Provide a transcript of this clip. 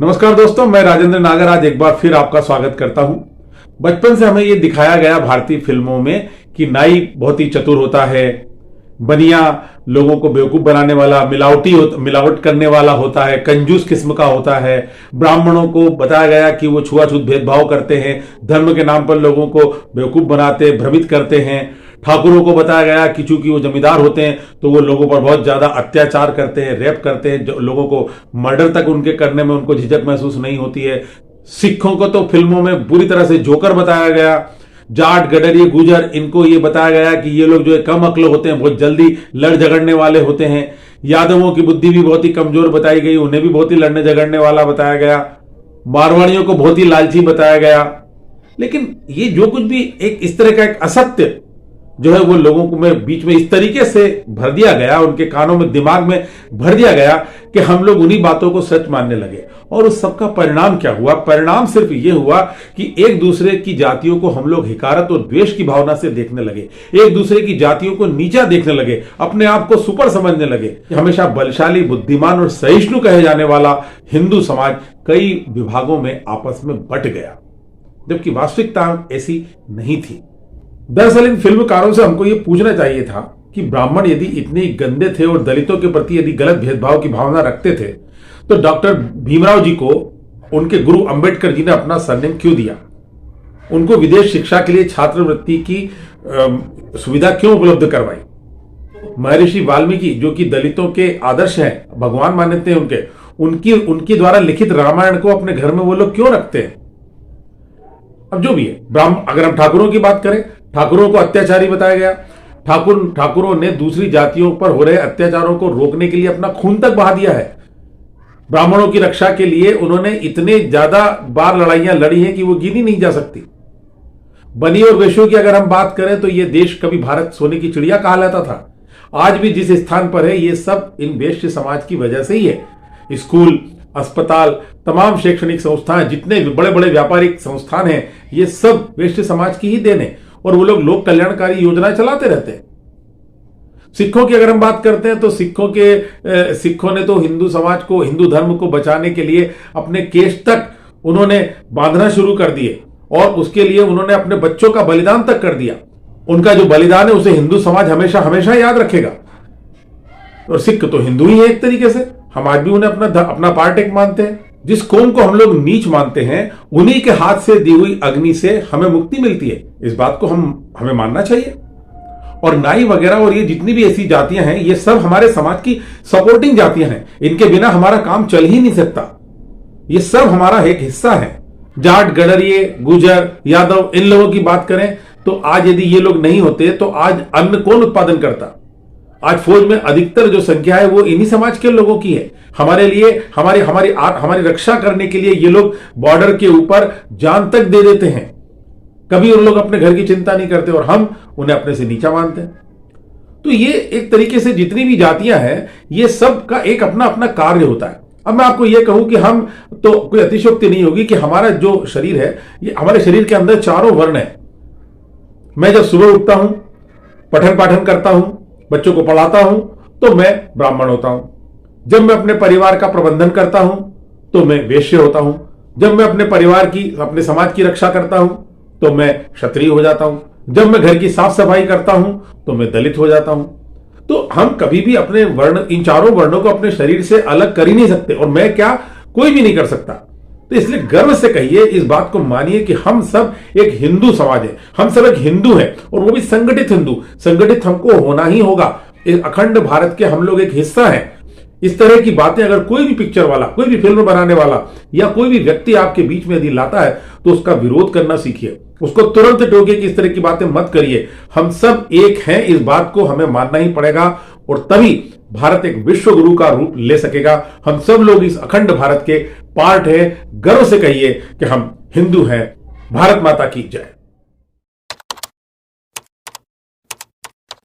नमस्कार दोस्तों, मैं राजेंद्र नागर आज एक बार फिर आपका स्वागत करता हूं। बचपन से हमें यह दिखाया गया भारतीय फिल्मों में कि नाई बहुत ही चतुर होता है, बनिया लोगों को बेवकूफ बनाने वाला, मिलावट करने वाला होता है, कंजूस किस्म का होता है। ब्राह्मणों को बताया गया कि वो छुआछूत भेदभाव करते हैं, धर्म के नाम पर लोगों को बेवकूफ बनाते, भ्रमित करते हैं। ठाकुरों को बताया गया कि चूंकि वो जमींदार होते हैं तो वो लोगों पर बहुत ज्यादा अत्याचार करते हैं, रेप करते हैं, लोगों को मर्डर तक उनके करने में उनको झिझक महसूस नहीं होती है। सिखों को तो फिल्मों में बुरी तरह से जोकर बताया गया। जाट, गडरिये, गुजर, इनको ये बताया गया कि ये लोग जो है कम अक्ल होते हैं, बहुत जल्दी लड़ झगड़ने वाले होते हैं। यादवों की बुद्धि भी बहुत ही कमजोर बताई गई, उन्हें भी बहुत ही लड़ने झगड़ने वाला बताया गया। मारवाड़ियों को बहुत ही लालची बताया गया। लेकिन ये जो कुछ भी एक इस तरह का एक असत्य जो है वो लोगों को में बीच में इस तरीके से भर दिया गया, उनके कानों में, दिमाग में भर दिया गया कि हम लोग उन्हीं बातों को सच मानने लगे। और उस सबका परिणाम क्या हुआ? परिणाम सिर्फ ये हुआ कि एक दूसरे की जातियों को हम लोग हिकारत और द्वेष की भावना से देखने लगे, एक दूसरे की जातियों को नीचा देखने लगे, अपने आप को सुपर समझने लगे। हमेशा बलशाली, बुद्धिमान और सहिष्णु कहे जाने वाला हिंदू समाज कई विभागों में आपस में बंट गया, जबकि वास्तविकता ऐसी नहीं थी। दरअसल इन फिल्मकारों से हमको यह पूछना चाहिए था कि ब्राह्मण यदि इतने गंदे थे और दलितों के प्रति यदि गलत भेदभाव की भावना रखते थे तो डॉक्टर भीमराव जी को उनके गुरु अंबेडकर जी ने अपना सरनेम क्यों दिया? उनको विदेश शिक्षा के लिए छात्रवृत्ति की सुविधा क्यों उपलब्ध करवाई? महर्षि वाल्मीकि जो कि दलितों के आदर्श हैं, भगवान मानते हैं उनकी द्वारा लिखित रामायण को अपने घर में वो लोग क्यों रखते हैं? अब जो भी है, अगर हम ठाकुरों की बात करें, ठाकुरों को अत्याचारी बताया गया। ठाकुरों ने दूसरी जातियों पर हो रहे अत्याचारों को रोकने के लिए अपना खून तक बहा दिया है। ब्राह्मणों की रक्षा के लिए उन्होंने इतने ज्यादा बार लड़ाइयां लड़ी हैं कि वो गिनी नहीं जा सकती। बनी और वेश्यों की अगर हम बात करें तो यह देश कभी भारत सोने की चिड़िया कहलाता था। आज भी जिस स्थान पर है ये सब इन वेश्य समाज की वजह से ही है। स्कूल, अस्पताल, तमाम शैक्षणिक संस्थान, जितने बड़े बड़े व्यापारिक संस्थान हैं, ये सब वेश्य समाज की ही देन है और वो लोग कल्याणकारी योजनाएं चलाते रहते हैं। सिखों की अगर हम बात करते हैं तो सिखों ने तो हिंदू समाज को, हिंदू धर्म को बचाने के लिए अपने केश तक उन्होंने बांधना शुरू कर दिए और उसके लिए उन्होंने अपने बच्चों का बलिदान तक कर दिया। उनका जो बलिदान है उसे हिंदू समाज हमेशा हमेशा याद रखेगा। और सिख तो हिंदू ही है एक तरीके से, हम आज भी उन्हें अपना पार्ट एक मानते हैं। जिस कौम को हम लोग नीच मानते हैं उन्हीं के हाथ से दी हुई अग्नि से हमें मुक्ति मिलती है। इस बात को हमें मानना चाहिए। और नाई वगैरह और ये जितनी भी ऐसी जातियां हैं, ये सब हमारे समाज की सपोर्टिंग जातियां हैं। इनके बिना हमारा काम चल ही नहीं सकता। ये सब हमारा एक हिस्सा है। जाट, गडरिये, गुजर, यादव, इन लोगों की बात करें तो आज यदि ये लोग नहीं होते तो आज अन्न कौन उत्पादन करता? आज फौज में अधिकतर जो संख्या है वो इन्हीं समाज के लोगों की है। हमारे लिए, हमारी रक्षा करने के लिए ये लोग बॉर्डर के ऊपर जान तक दे देते हैं। कभी उन लोग अपने घर की चिंता नहीं करते और हम उन्हें अपने से नीचा मानते हैं। तो ये एक तरीके से जितनी भी जातियां हैं, ये सब का एक अपना अपना कार्य होता है। अब मैं आपको यह कहूं कि हम तो कोई अतिशयोक्ति नहीं होगी कि हमारा जो शरीर है, ये हमारे शरीर के अंदर चारों वर्ण है। मैं जब सुबह उठता हूं, पठन पाठन करता हूं, बच्चों को पढ़ाता हूं तो मैं ब्राह्मण होता हूं। जब मैं अपने परिवार का प्रबंधन करता हूं तो मैं वैश्य होता हूं। जब मैं अपने परिवार की, अपने समाज की रक्षा करता हूं तो मैं क्षत्रिय हो जाता हूं। जब मैं घर की साफ सफाई करता हूं तो मैं दलित हो जाता हूं। तो हम कभी भी अपने वर्ण, इन चारों वर्णों को अपने शरीर से अलग कर ही नहीं सकते। और मैं क्या, कोई भी नहीं कर सकता। तो इसलिए गर्व से कहिए, इस बात को मानिए कि हम सब एक हिंदू समाज है, हम सब एक हिंदू हैं और वो भी संगठित हिंदू। संगठित हमको होना ही होगा। इस अखंड भारत के हम लोग एक हिस्सा हैं। इस तरह की बातें अगर कोई भी पिक्चर वाला, कोई भी फिल्म बनाने वाला या कोई भी व्यक्ति आपके बीच में यदि लाता है तो उसका विरोध करना सीखिए, उसको तुरंत टोकिए कि इस तरह की बातें मत करिए। हम सब एक हैं, इस बात को हमें मानना ही पड़ेगा और तभी भारत एक विश्व गुरु का रूप ले सकेगा। हम सब लोग इस अखंड भारत के पार्ट हैं। गर्व से कहिए कि हम हिंदू हैं। भारत माता की जय।